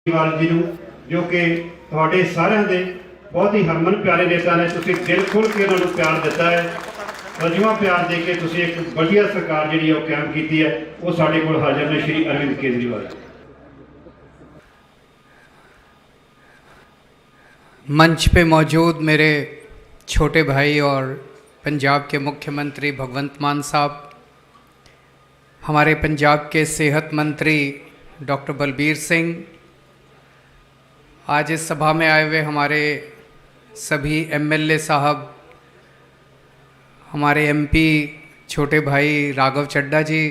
केजरीवाल जी ਨੂੰ जो कि ਤੁਹਾਡੇ ਸਾਰਿਆਂ ਦੇ बहुत ही हरमन प्यारे नेता ने ਤੁਸੀਂ दिल खोल के ਉਹਨਾਂ ਨੂੰ ਪਿਆਰ ਦਿੱਤਾ ਹੈ रजुआ प्यार दे के ਤੁਸੀਂ एक बढ़िया सरकार ਜਿਹੜੀ ਉਹ ਕਾਇਮ ਕੀਤੀ ਹੈ ਉਹ ਸਾਡੇ ਕੋਲ ਹਾਜ਼ਰ ਨੇ श्री अरविंद केजरीवाल। मंच पे मौजूद मेरे छोटे भाई और पंजाब के मुख्यमंत्री भगवंत मान साहब, हमारे पंजाब के सेहत मंत्री डॉक्टर बलबीर सिंह, आज इस सभा में आए हुए हमारे सभी एमएलए साहब, हमारे एमपी छोटे भाई राघव चड्ढा जी,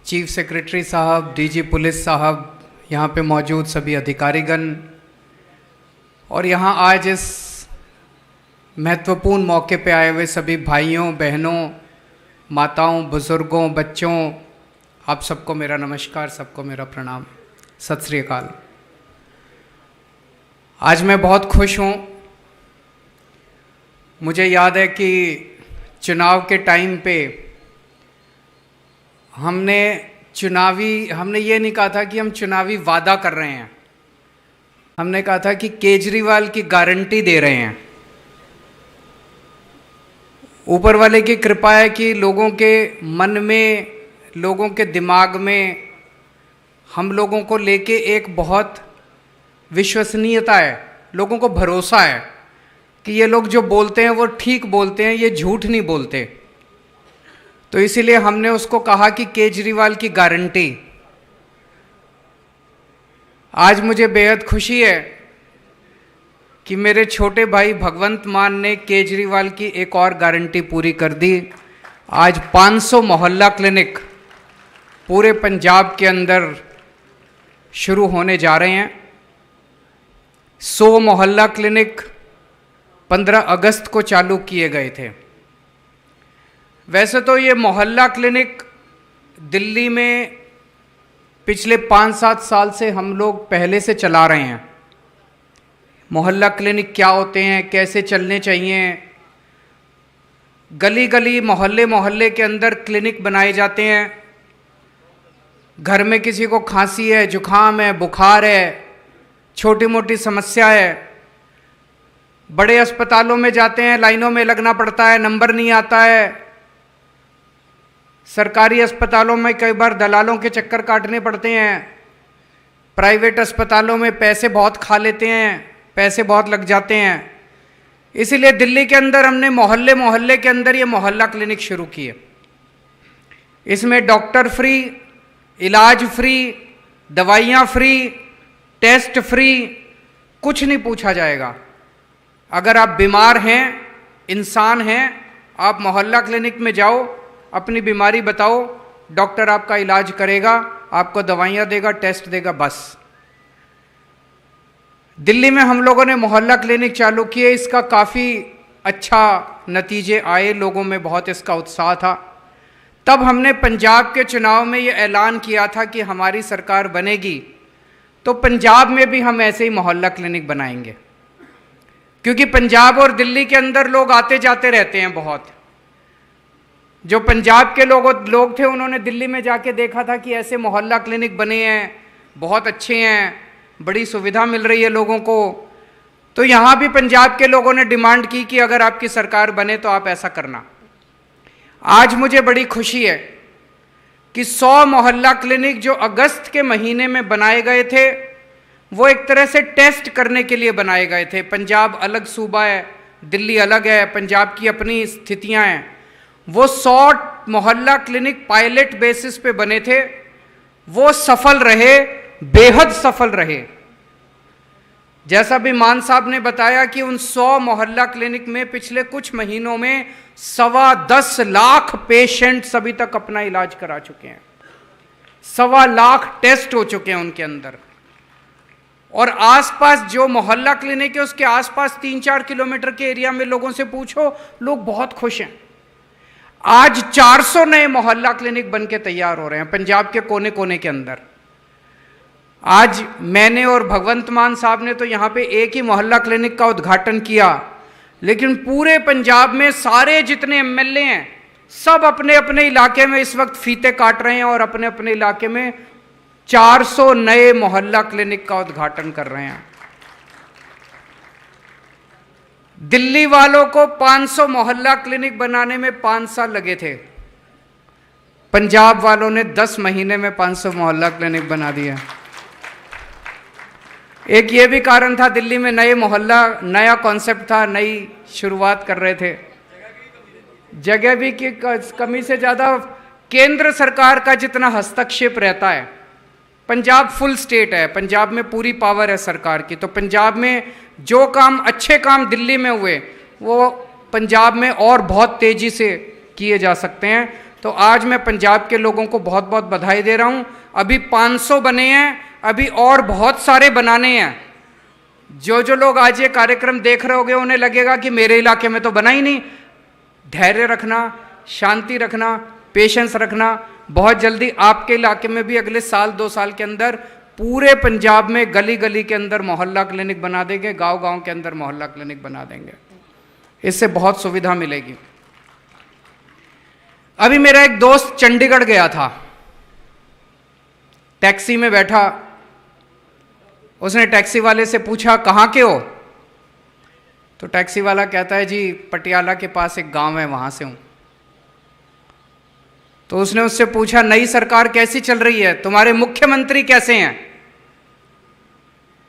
चीफ सेक्रेटरी साहब, डीजी पुलिस साहब, यहाँ पे मौजूद सभी अधिकारीगण और यहाँ आज इस महत्वपूर्ण मौके पे आए हुए सभी भाइयों बहनों, माताओं, बुज़ुर्गों, बच्चों, आप सबको मेरा नमस्कार, सबको मेरा प्रणाम, सत श्री अकाल। आज मैं बहुत खुश हूँ। मुझे याद है कि चुनाव के टाइम पे हमने ये नहीं कहा था कि हम चुनावी वादा कर रहे हैं, हमने कहा था कि केजरीवाल की गारंटी दे रहे हैं। ऊपर वाले की कृपा है कि लोगों के मन में, लोगों के दिमाग में हम लोगों को लेके एक बहुत विश्वसनीयता है, लोगों को भरोसा है कि ये लोग जो बोलते हैं वो ठीक बोलते हैं, ये झूठ नहीं बोलते। तो इसीलिए हमने उसको कहा कि केजरीवाल की गारंटी। आज मुझे बेहद खुशी है कि मेरे छोटे भाई भगवंत मान ने केजरीवाल की एक और गारंटी पूरी कर दी। आज 500 मोहल्ला क्लिनिक पूरे पंजाब के अंदर शुरू होने जा रहे हैं। 100 मोहल्ला क्लिनिक 15 अगस्त को चालू किए गए थे। वैसे तो ये मोहल्ला क्लिनिक दिल्ली में पिछले 5-7 साल से हम लोग पहले से चला रहे हैं। मोहल्ला क्लिनिक क्या होते हैं, कैसे चलने चाहिए, गली गली मोहल्ले मोहल्ले के अंदर क्लिनिक बनाए जाते हैं। घर में किसी को खांसी है, जुखाम है, बुखार है, छोटी मोटी समस्या है, बड़े अस्पतालों में जाते हैं, लाइनों में लगना पड़ता है, नंबर नहीं आता है। सरकारी अस्पतालों में कई बार दलालों के चक्कर काटने पड़ते हैं। प्राइवेट अस्पतालों में पैसे बहुत खा लेते हैं, पैसे बहुत लग जाते हैं। इसीलिए दिल्ली के अंदर हमने मोहल्ले मोहल्ले के अंदर ये मोहल्ला क्लिनिक शुरू किए। इसमें डॉक्टर फ्री, इलाज फ्री, दवाइयाँ फ्री, टेस्ट फ्री, कुछ नहीं पूछा जाएगा। अगर आप बीमार हैं, इंसान हैं, आप मोहल्ला क्लिनिक में जाओ, अपनी बीमारी बताओ, डॉक्टर आपका इलाज करेगा, आपको दवाइयाँ देगा, टेस्ट देगा, बस। दिल्ली में हम लोगों ने मोहल्ला क्लिनिक चालू किए, इसका काफ़ी अच्छा नतीजे आए, लोगों में बहुत इसका उत्साह था। तब हमने पंजाब के चुनाव में ये ऐलान किया था कि हमारी सरकार बनेगी तो पंजाब में भी हम ऐसे ही मोहल्ला क्लिनिक बनाएंगे, क्योंकि पंजाब और दिल्ली के अंदर लोग आते जाते रहते हैं बहुत। जो पंजाब के लोग थे उन्होंने दिल्ली में जाके देखा था कि ऐसे मोहल्ला क्लिनिक बने हैं, बहुत अच्छे हैं, बड़ी सुविधा मिल रही है लोगों को। तो यहाँ भी पंजाब के लोगों ने डिमांड की कि अगर आपकी सरकार बने तो आप ऐसा करना। आज मुझे बड़ी खुशी है कि 100 मोहल्ला क्लिनिक जो अगस्त के महीने में बनाए गए थे, वो एक तरह से टेस्ट करने के लिए बनाए गए थे। पंजाब अलग सूबा है, दिल्ली अलग है, पंजाब की अपनी स्थितियां हैं। वो 100 मोहल्ला क्लिनिक पायलट बेसिस पे बने थे, वो सफल रहे, बेहद सफल रहे। जैसा भी मान साहब ने बताया कि उन 100 मोहल्ला क्लिनिक में पिछले कुछ महीनों में 10.25 लाख पेशेंट्स अभी तक अपना इलाज करा चुके हैं, 1.25 लाख टेस्ट हो चुके हैं उनके अंदर। और आसपास जो मोहल्ला क्लिनिक है उसके आसपास 3-4 किलोमीटर के एरिया में लोगों से पूछो, लोग बहुत खुश हैं। आज 400 नए मोहल्ला क्लिनिक बन के तैयार हो रहे हैं पंजाब के कोने कोने के अंदर। आज मैंने और भगवंत मान साहब ने तो यहाँ पे एक ही मोहल्ला क्लिनिक का उद्घाटन किया, लेकिन पूरे पंजाब में सारे जितने एमएलए हैं सब अपने अपने इलाके में इस वक्त फीते काट रहे हैं और अपने अपने इलाके में 400 नए मोहल्ला क्लिनिक का उद्घाटन कर रहे हैं। दिल्ली वालों को 500 मोहल्ला क्लिनिक बनाने में 5 साल लगे थे, पंजाब वालों ने 10 महीने में 500 मोहल्ला क्लिनिक बना दिया। एक ये भी कारण था, दिल्ली में नए मोहल्ला, नया कॉन्सेप्ट था, नई शुरुआत कर रहे थे, जगह भी की कमी से ज़्यादा केंद्र सरकार का जितना हस्तक्षेप रहता है, पंजाब फुल स्टेट है, पंजाब में पूरी पावर है सरकार की, तो पंजाब में जो काम, अच्छे काम दिल्ली में हुए वो पंजाब में और बहुत तेज़ी से किए जा सकते हैं। तो आज मैं पंजाब के लोगों को बहुत बहुत बधाई दे रहा हूँ। अभी 500 बने हैं, अभी और बहुत सारे बनाने हैं। जो जो लोग आज ये कार्यक्रम देख रहे होंगे उन्हें लगेगा कि मेरे इलाके में तो बना ही नहीं। धैर्य रखना, शांति रखना, पेशेंस रखना, बहुत जल्दी आपके इलाके में भी अगले साल 2 साल के अंदर पूरे पंजाब में गली गली के अंदर मोहल्ला क्लिनिक बना देंगे, गांव गांव के अंदर मोहल्ला क्लिनिक बना देंगे। इससे बहुत सुविधा मिलेगी। अभी मेरा एक दोस्त चंडीगढ़ गया था, टैक्सी में बैठा, उसने टैक्सी वाले से पूछा कहाँ के हो? तो टैक्सी वाला कहता है जी पटियाला के पास एक गांव है, वहां से हूं। तो उसने उससे पूछा नई सरकार कैसी चल रही है, तुम्हारे मुख्यमंत्री कैसे हैं?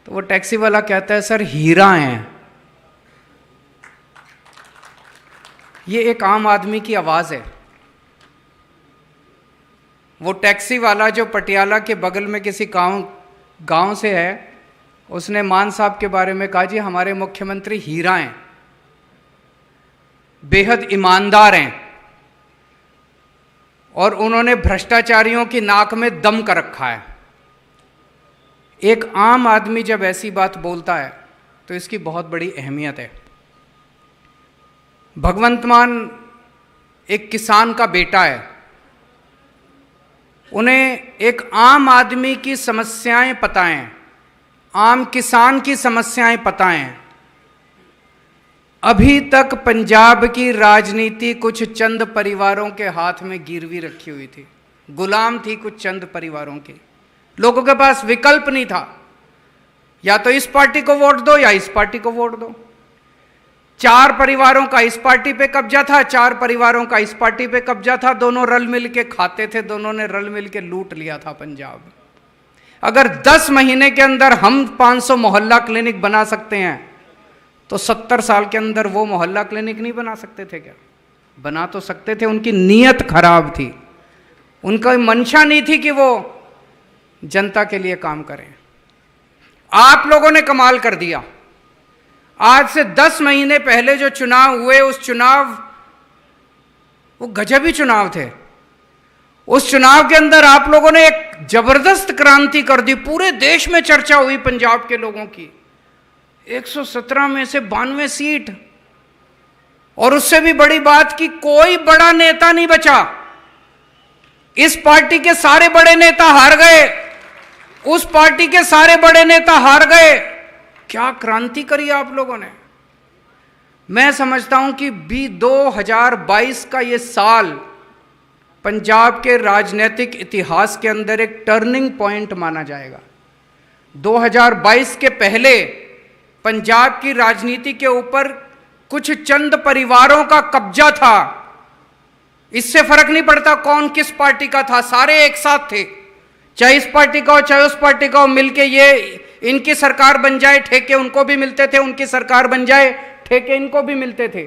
तो वो टैक्सी वाला कहता है सर हीरा हैं। ये एक आम आदमी की आवाज है। वो टैक्सी वाला जो पटियाला के बगल में किसी गांव से है, उसने मान साहब के बारे में कहा जी हमारे मुख्यमंत्री हीरा हैं, बेहद ईमानदार हैं और उन्होंने भ्रष्टाचारियों की नाक में दम कर रखा है। एक आम आदमी जब ऐसी बात बोलता है तो इसकी बहुत बड़ी अहमियत है। भगवंत मान एक किसान का बेटा है, उन्हें एक आम आदमी की समस्याएं पता हैं, आम किसान की समस्याएं पता हैं। अभी तक पंजाब की राजनीति कुछ चंद परिवारों के हाथ में गिरवी रखी हुई थी, गुलाम थी कुछ चंद परिवारों की। लोगों के पास विकल्प नहीं था, या तो इस पार्टी को वोट दो या इस पार्टी को वोट दो। 4 परिवारों का इस पार्टी पे कब्जा था, 4 परिवारों का इस पार्टी पे कब्जा था, दोनों रल मिल के खाते थे, दोनों ने रल मिल के लूट लिया था पंजाब। अगर 10 महीने के अंदर हम 500 मोहल्ला क्लिनिक बना सकते हैं तो 70 साल के अंदर वो मोहल्ला क्लिनिक नहीं बना सकते थे क्या? बना तो सकते थे। उनकी नीयत खराब थी, उनका मंशा नहीं थी कि वो जनता के लिए काम करें। आप लोगों ने कमाल कर दिया। आज से 10 महीने पहले जो चुनाव हुए, उस चुनाव, वो गजबी चुनाव थे। उस चुनाव के अंदर आप लोगों ने एक जबरदस्त क्रांति कर दी। पूरे देश में चर्चा हुई पंजाब के लोगों की। 117 में से 92 सीट, और उससे भी बड़ी बात कि कोई बड़ा नेता नहीं बचा। इस पार्टी के सारे बड़े नेता हार गए, उस पार्टी के सारे बड़े नेता हार गए। क्या क्रांति करी आप लोगों ने। मैं समझता हूं कि 2022 का ये साल पंजाब के राजनीतिक इतिहास के अंदर एक टर्निंग पॉइंट माना जाएगा। 2022 के पहले पंजाब की राजनीति के ऊपर कुछ चंद परिवारों का कब्जा था। इससे फर्क नहीं पड़ता कौन किस पार्टी का था, सारे एक साथ थे। चाहे इस पार्टी का हो चाहे उस पार्टी का हो, मिलके ये इनकी सरकार बन जाए, ठेके उनको भी मिलते थे, उनकी सरकार बन जाए, ठेके इनको भी मिलते थे।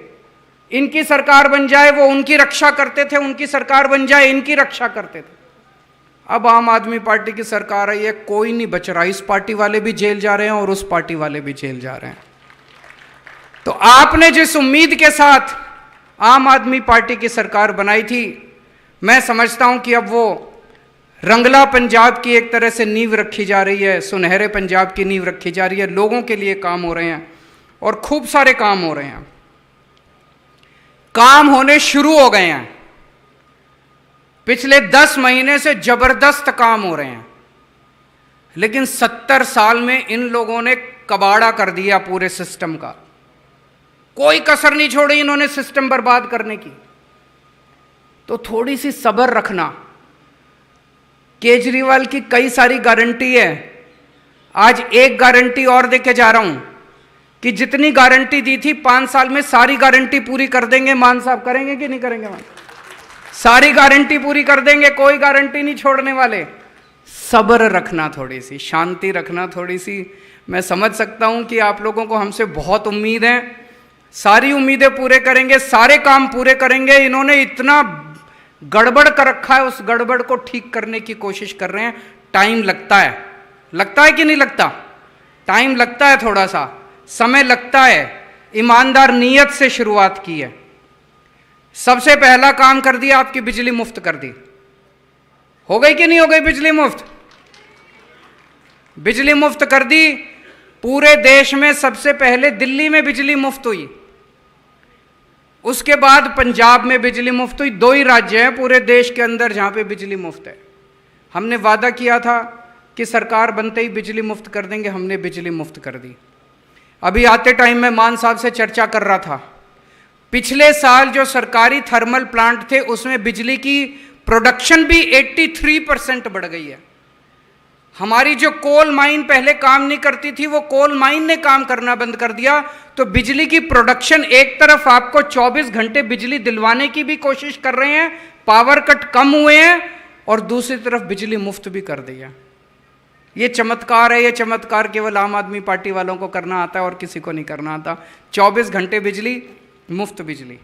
इनकी सरकार बन जाए, वो उनकी रक्षा करते थे, उनकी सरकार बन जाए, इनकी रक्षा करते थे। अब आम आदमी पार्टी की सरकार आई है, कोई नहीं बच रहा। इस पार्टी वाले भी जेल जा रहे हैं और उस पार्टी वाले भी जेल जा रहे हैं। तो आपने जिस उम्मीद के साथ आम आदमी पार्टी की सरकार बनाई थी, मैं समझता हूं कि अब वो रंगला पंजाब की एक तरह से नींव रखी जा रही है, सुनहरे पंजाब की नींव रखी जा रही है। लोगों के लिए काम हो रहे हैं और खूब सारे काम हो रहे हैं, काम होने शुरू हो गए हैं। पिछले 10 महीने से जबरदस्त काम हो रहे हैं, लेकिन 70 साल में इन लोगों ने कबाड़ा कर दिया पूरे सिस्टम का। कोई कसर नहीं छोड़ी इन्होंने सिस्टम बर्बाद करने की। तो थोड़ी सी सब्र रखना। केजरीवाल की कई सारी गारंटी है। आज एक गारंटी और देके जा रहा हूं कि जितनी गारंटी दी थी 5 साल में सारी गारंटी पूरी कर देंगे। मान साहब करेंगे कि नहीं करेंगे? मान सारी गारंटी पूरी कर देंगे, कोई गारंटी नहीं छोड़ने वाले। सब्र रखना, थोड़ी सी शांति रखना, थोड़ी सी। मैं समझ सकता हूं कि आप लोगों को हमसे बहुत उम्मीद है, सारी उम्मीदें पूरे करेंगे, सारे काम पूरे करेंगे। इन्होंने इतना गड़बड़ कर रखा है, उस गड़बड़ को ठीक करने की कोशिश कर रहे हैं। टाइम लगता है, लगता है कि नहीं लगता? टाइम लगता है, थोड़ा सा समय लगता है। ईमानदार नीयत से शुरुआत की है। सबसे पहला काम कर दिया, आपकी बिजली मुफ्त कर दी। हो गई कि नहीं हो गई बिजली मुफ्त? बिजली मुफ्त कर दी। पूरे देश में सबसे पहले दिल्ली में बिजली मुफ्त हुई, उसके बाद पंजाब में बिजली मुफ्त हुई। 2 ही राज्य हैं पूरे देश के अंदर जहां पे बिजली मुफ्त है। हमने वादा किया था कि सरकार बनते ही बिजली मुफ्त कर देंगे, हमने बिजली मुफ्त कर दी। अभी आते टाइम में मान साहब से चर्चा कर रहा था, पिछले साल जो सरकारी थर्मल प्लांट थे उसमें बिजली की प्रोडक्शन भी 83% बढ़ गई है। हमारी जो कोल माइन पहले काम नहीं करती थी, वो कोल माइन ने काम करना बंद कर दिया। तो बिजली की प्रोडक्शन, एक तरफ आपको 24 घंटे बिजली दिलवाने की भी कोशिश कर रहे हैं, पावर कट कम हुए हैं, और दूसरी तरफ बिजली मुफ्त भी कर दी है। ये चमत्कार है। ये चमत्कार केवल आम आदमी पार्टी वालों को करना आता है और किसी को नहीं करना आता। 24 घंटे बिजली, मुफ्त बिजली।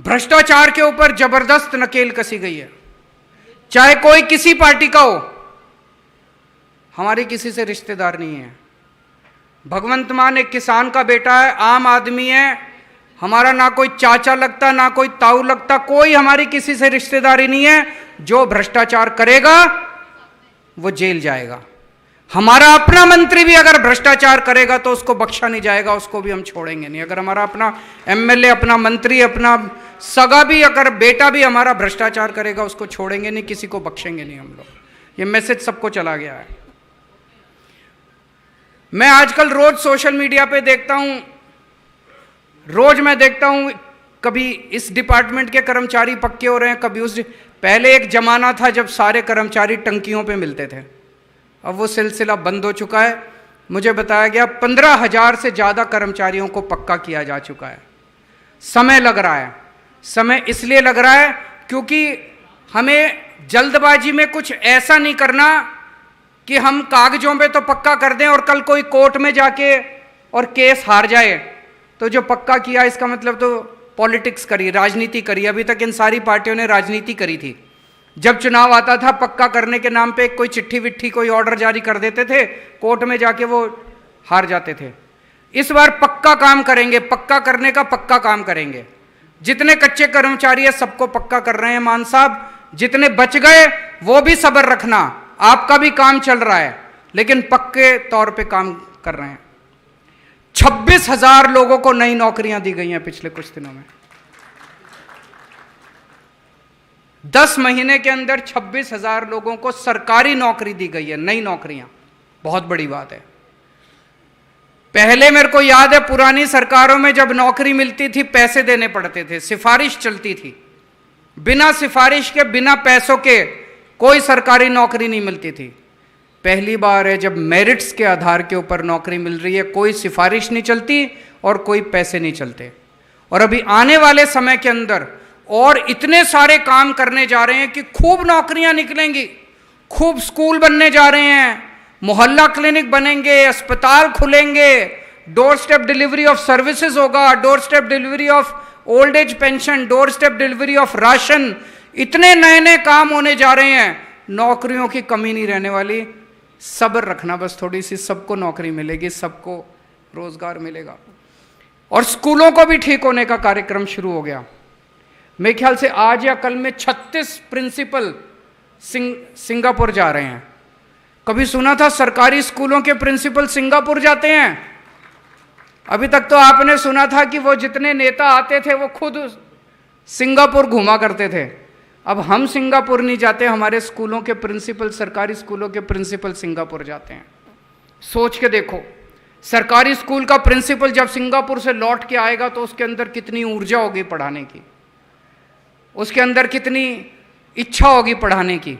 भ्रष्टाचार के ऊपर जबरदस्त नकेल कसी गई है, चाहे कोई किसी पार्टी का हो। हमारी किसी से रिश्तेदार नहीं है। भगवंत मान एक किसान का बेटा है, आम आदमी है, हमारा ना कोई चाचा लगता ना कोई ताऊ लगता, कोई हमारी किसी से रिश्तेदारी नहीं है। जो भ्रष्टाचार करेगा वो जेल जाएगा। हमारा अपना मंत्री भी अगर भ्रष्टाचार करेगा तो उसको बख्शा नहीं जाएगा, उसको भी हम छोड़ेंगे नहीं। अगर हमारा अपना एमएलए, अपना मंत्री, अपना सगा भी, अगर बेटा भी हमारा भ्रष्टाचार करेगा, उसको छोड़ेंगे नहीं, किसी को बख्शेंगे नहीं हम लोग। ये मैसेज सबको चला गया है। मैं आजकल रोज सोशल मीडिया पे देखता हूं, रोज मैं देखता हूं, कभी इस डिपार्टमेंट के कर्मचारी पक्के हो रहे हैं, कभी उस। पहले एक जमाना था जब सारे कर्मचारी टंकियों पे मिलते थे, अब वो सिलसिला बंद हो चुका है। मुझे बताया गया 15,000 से ज़्यादा कर्मचारियों को पक्का किया जा चुका है। समय लग रहा है। समय इसलिए लग रहा है क्योंकि हमें जल्दबाजी में कुछ ऐसा नहीं करना कि हम कागजों पे तो पक्का कर दें और कल कोई कोर्ट में जाके और केस हार जाए। तो जो पक्का किया इसका मतलब तो पॉलिटिक्स करी, राजनीति करी। अभी तक इन सारी पार्टियों ने राजनीति करी थी। जब चुनाव आता था, पक्का करने के नाम पे कोई चिट्ठी विट्ठी, कोई ऑर्डर जारी कर देते थे, कोर्ट में जाके वो हार जाते थे। इस बार पक्का काम करेंगे, पक्का करने का पक्का काम करेंगे। जितने कच्चे कर्मचारी है सबको पक्का कर रहे हैं मान साहब। जितने बच गए वो भी सब्र रखना, आपका भी काम चल रहा है, लेकिन पक्के तौर पे काम कर रहे हैं। 26,000 लोगों को नई नौकरियां दी गई हैं पिछले कुछ दिनों में। 10 महीने के अंदर 26,000 लोगों को सरकारी नौकरी दी गई है, नई नौकरियां। बहुत बड़ी बात है। पहले मेरे को याद है पुरानी सरकारों में जब नौकरी मिलती थी पैसे देने पड़ते थे, सिफारिश चलती थी। बिना सिफारिश के, बिना पैसों के कोई सरकारी नौकरी नहीं मिलती थी। पहली बार है जब मेरिट्स के आधार के ऊपर नौकरी मिल रही है, कोई सिफारिश नहीं चलती और कोई पैसे नहीं चलते। और अभी आने वाले समय के अंदर और इतने सारे काम करने जा रहे हैं कि खूब नौकरियां निकलेंगी, खूब स्कूल बनने जा रहे हैं, मोहल्ला क्लिनिक बनेंगे, अस्पताल खुलेंगे, door step delivery of services होगा, door step delivery of old age pension, door step delivery of ration. इतने नए नए काम होने जा रहे हैं, नौकरियों की कमी नहीं रहने वाली। सब्र रखना बस थोड़ी सी, सबको नौकरी मिलेगी, सबको रोजगार मिलेगा। और स्कूलों को भी ठीक होने का कार्यक्रम शुरू हो गया। मेरे ख्याल से आज या कल में 36 प्रिंसिपल सिंगापुर जा रहे हैं। कभी सुना था सरकारी स्कूलों के प्रिंसिपल सिंगापुर जाते हैं? अभी तक तो आपने सुना था कि वो जितने नेता आते थे वो खुद सिंगापुर घूमा करते थे। अब हम सिंगापुर नहीं जाते, हमारे स्कूलों के प्रिंसिपल, सरकारी स्कूलों के प्रिंसिपल सिंगापुर जाते हैं। सोच के देखो, सरकारी स्कूल का प्रिंसिपल जब सिंगापुर से लौट के आएगा तो उसके अंदर कितनी ऊर्जा होगी पढ़ाने की, उसके अंदर कितनी इच्छा होगी पढ़ाने की।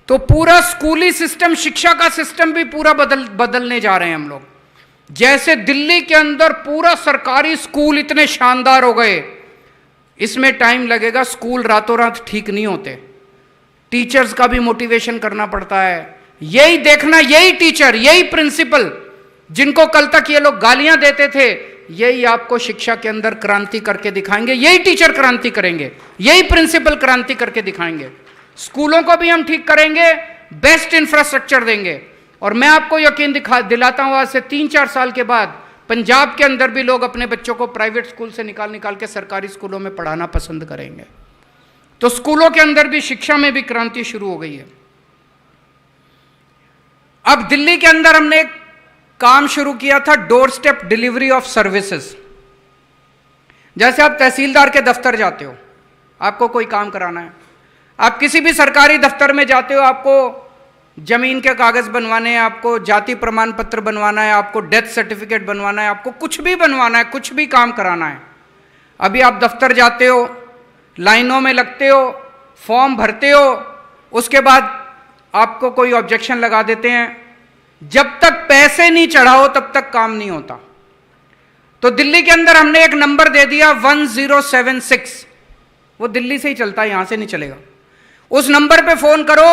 तो पूरा स्कूली सिस्टम, शिक्षा का सिस्टम भी पूरा बदलने जा रहे हैं हम लोग। जैसे दिल्ली के अंदर पूरा सरकारी स्कूल इतने शानदार हो गए, इसमें टाइम लगेगा। स्कूल रातों रात ठीक नहीं होते, टीचर्स का भी मोटिवेशन करना पड़ता है। यही देखना, यही टीचर, यही प्रिंसिपल जिनको कल तक ये लोग गालियां देते थे, यही आपको शिक्षा के अंदर क्रांति करके दिखाएंगे। यही टीचर क्रांति करेंगे, यही प्रिंसिपल क्रांति करके दिखाएंगे। स्कूलों को भी हम ठीक करेंगे, बेस्ट इंफ्रास्ट्रक्चर देंगे। और मैं आपको यकीन दिलाता हूं, आज से 3-4 साल के बाद पंजाब के अंदर भी लोग अपने बच्चों को प्राइवेट स्कूल से निकाल के सरकारी स्कूलों में पढ़ाना पसंद करेंगे। तो स्कूलों के अंदर भी, शिक्षा में भी क्रांति शुरू हो गई है। अब दिल्ली के अंदर हमने एक काम शुरू किया था, door step delivery of services. जैसे आप तहसीलदार के दफ्तर जाते हो, आपको कोई काम कराना है, आप किसी भी सरकारी दफ्तर में जाते हो, आपको जमीन के कागज बनवाने हैं, आपको जाति प्रमाण पत्र बनवाना है, आपको डेथ सर्टिफिकेट बनवाना है, आपको कुछ भी बनवाना है, कुछ भी काम कराना है। अभी आप दफ्तर जाते हो, लाइनों में लगते हो, फॉर्म भरते हो, उसके बाद आपको कोई ऑब्जेक्शन लगा देते हैं। जब तक पैसे नहीं चढ़ाओ तब तक काम नहीं होता। तो दिल्ली के अंदर हमने एक नंबर दे दिया 1076, वो दिल्ली से ही चलता है, यहां से नहीं चलेगा। उस नंबर पे फोन करो,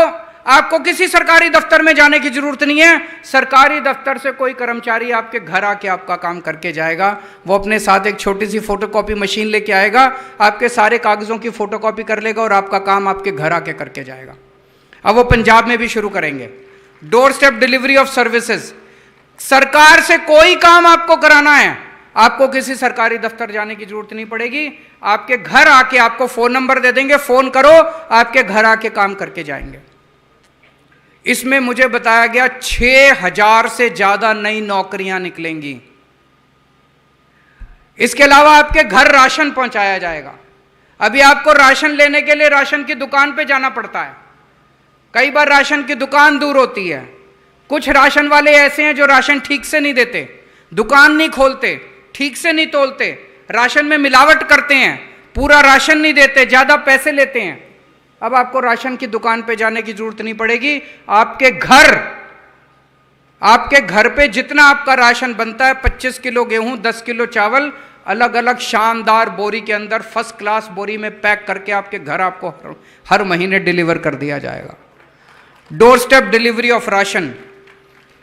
आपको किसी सरकारी दफ्तर में जाने की जरूरत नहीं है। सरकारी दफ्तर से कोई कर्मचारी आपके घर आके आपका काम करके जाएगा। वो अपने साथ एक छोटी सी फोटोकॉपी मशीन लेके आएगा, आपके सारे कागजों की फोटोकॉपी कर लेगा और आपका काम आपके घर आके करके जाएगा। अब वो पंजाब में भी शुरू करेंगे door step delivery of services. सरकार से कोई काम आपको कराना है, आपको किसी सरकारी दफ्तर जाने की जरूरत नहीं पड़ेगी। आपके घर आके आपको फोन नंबर दे देंगे, फोन करो, आपके घर आके काम करके जाएंगे। इसमें मुझे बताया गया 6000 से ज्यादा नई नौकरियां निकलेंगी। इसके अलावा आपके घर राशन पहुंचाया जाएगा। अभी आपको राशन लेने के लिए राशन की दुकान पे जाना पड़ता है, कई बार राशन की दुकान दूर होती है। कुछ राशन वाले ऐसे हैं जो राशन ठीक से नहीं देते, दुकान नहीं खोलते, ठीक से नहीं तोलते, राशन में मिलावट करते हैं, पूरा राशन नहीं देते, ज्यादा पैसे लेते हैं। अब आपको राशन की दुकान पे जाने की जरूरत नहीं पड़ेगी। आपके घर पे जितना आपका राशन बनता है, 25 किलो गेहूं, 10 किलो चावल, अलग अलग शानदार बोरी के अंदर, फर्स्ट क्लास बोरी में पैक करके आपके घर आपको हर महीने डिलीवर कर दिया जाएगा। Door step delivery of ration,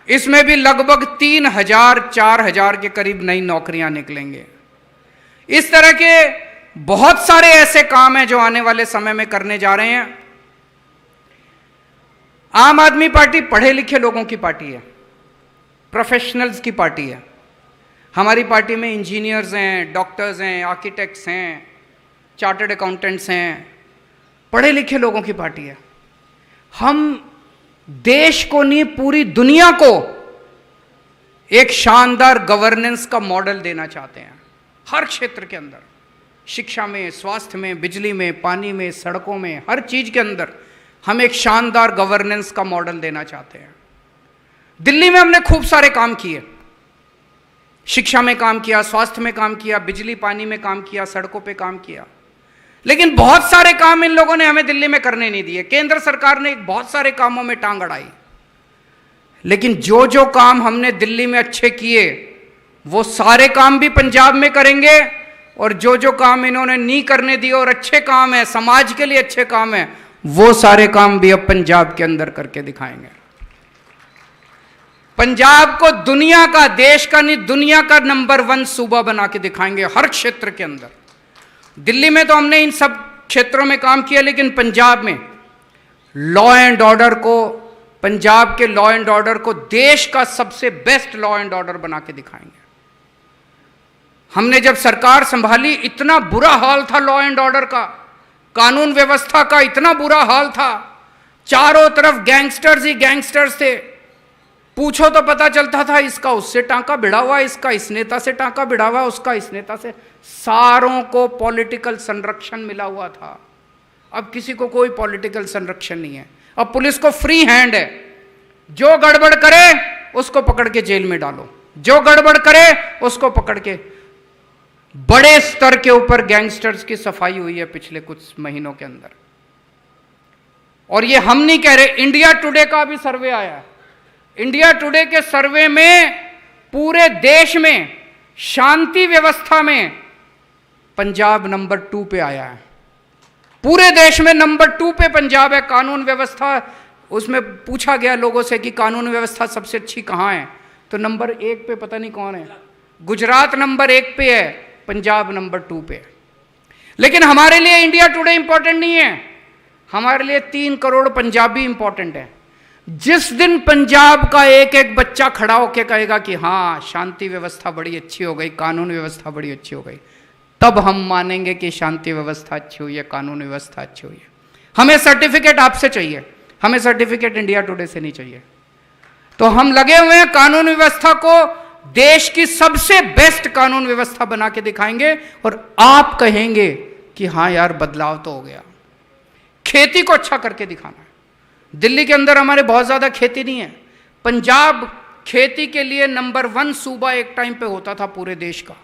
इसमें भी लगभग 3000-4000 के करीब नई नौकरियां निकलेंगे। इस तरह के बहुत सारे ऐसे काम हैं जो आने वाले समय में करने जा रहे हैं। आम आदमी पार्टी पढ़े लिखे लोगों की पार्टी है, प्रोफेशनल्स की पार्टी है। हमारी पार्टी में इंजीनियर्स हैं, डॉक्टर्स हैं, आर्किटेक्ट्स हैं, चार्टर्ड अकाउंटेंट्स हैं, पढ़े लिखे लोगों की पार्टी है। हम देश को नहीं, पूरी दुनिया को एक शानदार गवर्नेंस का मॉडल देना चाहते हैं। हर क्षेत्र के अंदर, शिक्षा में, स्वास्थ्य में, बिजली में, पानी में, सड़कों में, हर चीज के अंदर हम एक शानदार गवर्नेंस का मॉडल देना चाहते हैं। दिल्ली में हमने खूब सारे काम किए, शिक्षा में काम किया, स्वास्थ्य में काम किया, बिजली पानी में काम किया, सड़कों पे काम किया, लेकिन बहुत सारे काम इन लोगों ने हमें दिल्ली में करने नहीं दिए। केंद्र सरकार ने बहुत सारे कामों में टांग अड़ाई, लेकिन जो जो काम हमने दिल्ली में अच्छे किए वो सारे काम भी पंजाब में करेंगे, और जो जो काम इन्होंने नहीं करने दिए और अच्छे काम है, समाज के लिए अच्छे काम है, वो सारे काम भी अब पंजाब के अंदर करके दिखाएंगे। पंजाब को दुनिया का, देश का नहीं, दुनिया का नंबर 1 सूबा बना के दिखाएंगे हर क्षेत्र के अंदर। दिल्ली में तो हमने इन सब क्षेत्रों में काम किया, लेकिन पंजाब में लॉ एंड ऑर्डर को, पंजाब के लॉ एंड ऑर्डर को देश का सबसे बेस्ट लॉ एंड ऑर्डर बना के दिखाएंगे। हमने जब सरकार संभाली, इतना बुरा हाल था लॉ एंड ऑर्डर का, कानून व्यवस्था का इतना बुरा हाल था, चारों तरफ गैंगस्टर्स ही गैंगस्टर्स थे। पूछो तो पता चलता था इसका उससे टांका भिड़ा हुआ, इसका इस नेता से टांका भिड़ा हुआ, उसका इस नेता से। सारों को पॉलिटिकल संरक्षण मिला हुआ था। अब किसी को कोई पॉलिटिकल संरक्षण नहीं है। अब पुलिस को फ्री हैंड है, जो गड़बड़ करे उसको पकड़ के जेल में डालो, जो गड़बड़ करे उसको पकड़ के। बड़े स्तर के ऊपर गैंगस्टर्स की सफाई हुई है पिछले कुछ महीनों के अंदर। और ये हम नहीं कह रहे, इंडिया टुडे का भी सर्वे आया है। इंडिया टुडे के सर्वे में पूरे देश में शांति व्यवस्था में पंजाब नंबर 2 पे आया है। पूरे देश में नंबर 2 पे पंजाब है। कानून व्यवस्था, उसमें पूछा गया लोगों से कि कानून व्यवस्था सबसे अच्छी कहाँ है, तो नंबर 1 पे पता नहीं कौन है, गुजरात नंबर 1 पे है, पंजाब नंबर 2 पे है। लेकिन हमारे लिए इंडिया टुडे इंपॉर्टेंट नहीं है, हमारे लिए 3 करोड़ पंजाबी इंपॉर्टेंट है। जिस दिन पंजाब का एक एक बच्चा खड़ा होकर कहेगा कि हाँ शांति व्यवस्था बड़ी अच्छी हो गई, कानून व्यवस्था बड़ी अच्छी हो गई, तब हम मानेंगे कि शांति व्यवस्था अच्छी हुई है, कानून व्यवस्था अच्छी हुई है। हमें सर्टिफिकेट आपसे चाहिए, हमें सर्टिफिकेट इंडिया टुडे से नहीं चाहिए। तो हम लगे हुए हैं कानून व्यवस्था को देश की सबसे बेस्ट कानून व्यवस्था बना के दिखाएंगे, और आप कहेंगे कि हाँ यार बदलाव तो हो गया। खेती को अच्छा करके दिखाना है। दिल्ली के अंदर हमारे बहुत ज़्यादा खेती नहीं है। पंजाब खेती के लिए नंबर 1 सूबा एक टाइम पे होता था पूरे देश का।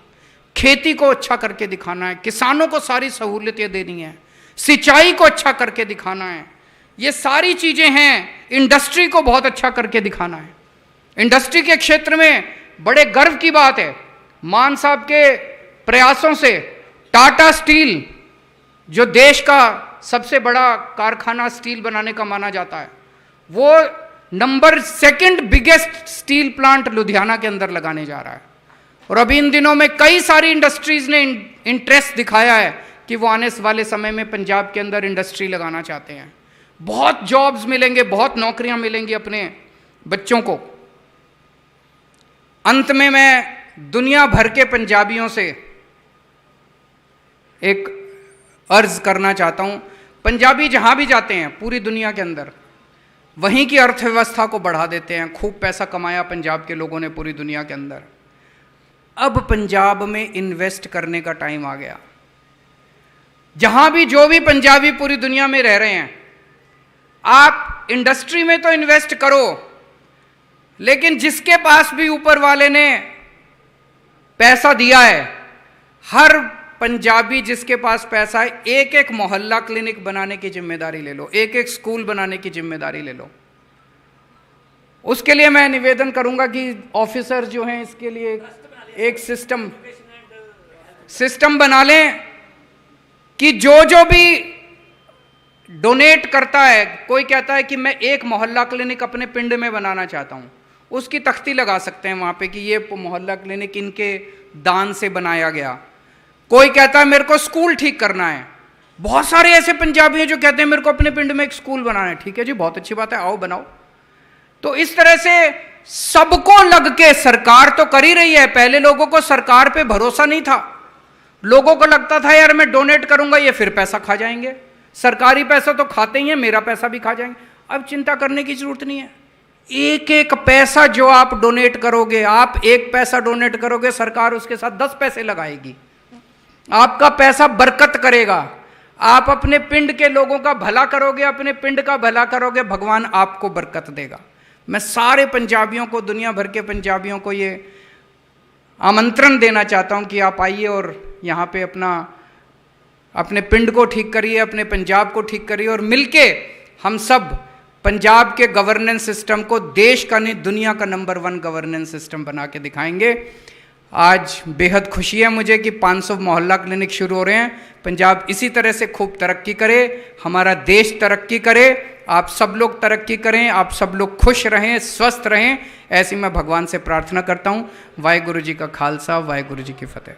खेती को अच्छा करके दिखाना है, किसानों को सारी सहूलियतें देनी है, सिंचाई को अच्छा करके दिखाना है, ये सारी चीज़ें हैं। इंडस्ट्री को बहुत अच्छा करके दिखाना है। इंडस्ट्री के क्षेत्र में बड़े गर्व की बात है, मान साहब के प्रयासों से टाटा स्टील, जो देश का सबसे बड़ा कारखाना स्टील बनाने का माना जाता है, वो number 2 biggest steel plant Ludhiana के अंदर लगाने जा रहा है। और अभी इन दिनों में कई सारी इंडस्ट्रीज ने इंटरेस्ट दिखाया है कि वो आने वाले समय में पंजाब के अंदर इंडस्ट्री लगाना चाहते हैं। बहुत जॉब्स मिलेंगे, बहुत नौकरियां मिलेंगी अपने बच्चों को। अंत में मैं दुनिया भर के पंजाबियों से एक अर्ज करना चाहता हूं। पंजाबी जहां भी जाते हैं पूरी दुनिया के अंदर, वहीं की अर्थव्यवस्था को बढ़ा देते हैं। खूब पैसा कमाया पंजाब के लोगों ने पूरी दुनिया के अंदर। अब पंजाब में इन्वेस्ट करने का टाइम आ गया। जहां भी जो भी पंजाबी पूरी दुनिया में रह रहे हैं, आप इंडस्ट्री में तो इन्वेस्ट करो, लेकिन जिसके पास भी ऊपर वाले ने पैसा दिया है, हर पंजाबी जिसके पास पैसा है, एक एक मोहल्ला क्लिनिक बनाने की जिम्मेदारी ले लो, एक एक स्कूल बनाने की जिम्मेदारी ले लो। उसके लिए मैं निवेदन करूंगा कि ऑफिसर जो हैं इसके लिए एक सिस्टम बना लें कि जो भी डोनेट करता है, कोई कहता है कि मैं एक मोहल्ला क्लिनिक अपने पिंड में बनाना चाहता हूं, उसकी तख्ती लगा सकते हैं वहां पे कि ये मोहल्ला क्लिनिक इनके दान से बनाया गया। कोई कहता है मेरे को स्कूल ठीक करना है। बहुत सारे ऐसे पंजाबी हैं जो कहते हैं मेरे को अपने पिंड में एक स्कूल बनाना है। ठीक है जी, बहुत अच्छी बात है, आओ बनाओ। तो इस तरह से सबको लग के सरकार तो कर ही रही है। पहले लोगों को सरकार पे भरोसा नहीं था, लोगों को लगता था यार मैं डोनेट करूंगा ये फिर पैसा खा जाएंगे, सरकारी पैसा तो खाते ही हैं, मेरा पैसा भी खा जाएंगे। अब चिंता करने की जरूरत नहीं है। एक एक पैसा जो आप डोनेट करोगे, आप 1 पैसा डोनेट करोगे, सरकार उसके साथ 10 पैसे लगाएगी। आपका पैसा बरकत करेगा। आप अपने पिंड के लोगों का भला करोगे, अपने पिंड का भला करोगे, भगवान आपको बरकत देगा। मैं सारे पंजाबियों को, दुनिया भर के पंजाबियों को ये आमंत्रण देना चाहता हूं कि आप आइए और यहाँ पे अपने पिंड को ठीक करिए, अपने पंजाब को ठीक करिए, और मिलके हम सब पंजाब के गवर्नेंस सिस्टम को देश का नहीं दुनिया का नंबर 1 गवर्नेंस सिस्टम बना के दिखाएंगे। आज बेहद खुशी है मुझे कि 500 मोहल्ला क्लिनिक शुरू हो रहे हैं। पंजाब इसी तरह से खूब तरक्की करे, हमारा देश तरक्की करे, आप सब लोग तरक्की करें, आप सब लोग खुश रहें, स्वस्थ रहें, ऐसी मैं भगवान से प्रार्थना करता हूँ। वाहेगुरु जी का खालसा, वाहेगुरु जी की फतेह।